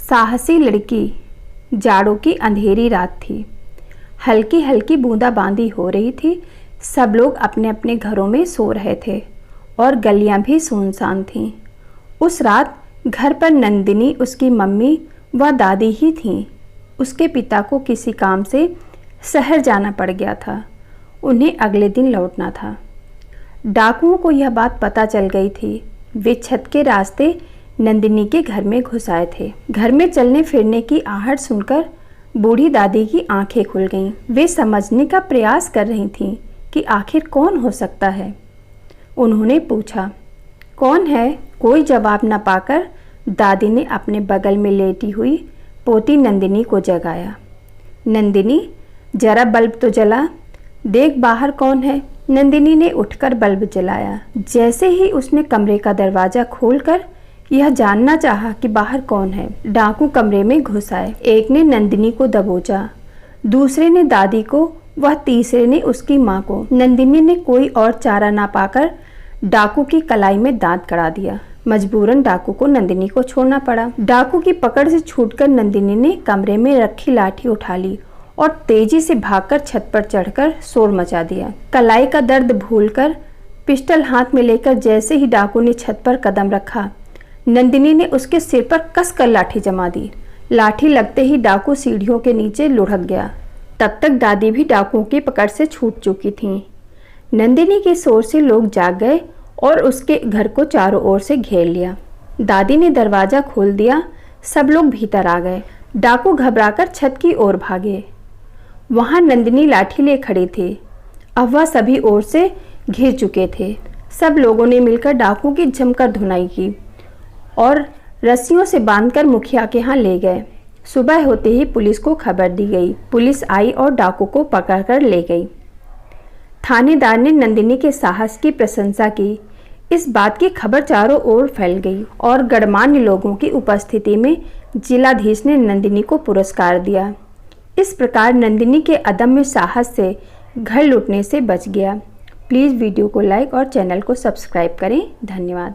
साहसी लड़की। जाड़ों की अंधेरी रात थी। हल्की हल्की बूंदाबांदी हो रही थी। सब लोग अपने अपने घरों में सो रहे थे और गलियां भी सुनसान थीं। उस रात घर पर नंदिनी, उसकी मम्मी व दादी ही थीं। उसके पिता को किसी काम से शहर जाना पड़ गया था। उन्हें अगले दिन लौटना था। डाकुओं को यह बात पता चल गई थी। वे छत के रास्ते नंदिनी के घर में घुस आए थे। घर में चलने फिरने की आहट सुनकर बूढ़ी दादी की आंखें खुल गईं। वे समझने का प्रयास कर रही थीं कि आखिर कौन हो सकता है। उन्होंने पूछा, कौन है? कोई जवाब न पाकर दादी ने अपने बगल में लेटी हुई पोती नंदिनी को जगाया। नंदिनी, जरा बल्ब तो जला, देख बाहर कौन है। नंदिनी ने उठकर बल्ब जलाया। जैसे ही उसने कमरे का दरवाज़ा खोलकर यह जानना चाहा कि बाहर कौन है, डाकू कमरे में घुस आए। एक ने नंदिनी को दबोचा, दूसरे ने दादी को, वह तीसरे ने उसकी माँ को। नंदिनी ने कोई और चारा ना पाकर डाकू की कलाई में दांत गड़ा दिया। मजबूरन डाकू को नंदिनी को छोड़ना पड़ा। डाकू की पकड़ से छूटकर नंदिनी ने कमरे में रखी लाठी उठा ली और तेजी से भागकर छत पर चढ़कर शोर मचा दिया। कलाई का दर्द भूलकर पिस्टल हाथ में लेकर जैसे ही डाकू ने छत पर कदम रखा, नंदिनी ने उसके सिर पर कसकर लाठी जमा दी। लाठी लगते ही डाकू सीढ़ियों के नीचे लुढ़क गया। तब तक दादी भी डाकुओं की पकड़ से छूट चुकी थीं। नंदिनी के शोर से लोग जाग गए और उसके घर को चारों ओर से घेर लिया। दादी ने दरवाज़ा खोल दिया। सब लोग भीतर आ गए। डाकू घबराकर छत की ओर भागे। वहाँ नंदिनी लाठी ले खड़ी थी। अब वह सभी ओर से घिर चुके थे। सब लोगों ने मिलकर डाकुओं की जमकर धुनाई की और रस्सियों से बांधकर मुखिया के यहाँ ले गए। सुबह होते ही पुलिस को खबर दी गई। पुलिस आई और डाकू को पकड़कर ले गई। थानेदार ने नंदिनी के साहस की प्रशंसा की। इस बात की खबर चारों ओर फैल गई और गणमान्य लोगों की उपस्थिति में जिलाधीश ने नंदिनी को पुरस्कार दिया। इस प्रकार नंदिनी के अदम्य साहस से घर लूटने से बच गया। प्लीज़ वीडियो को लाइक और चैनल को सब्सक्राइब करें। धन्यवाद।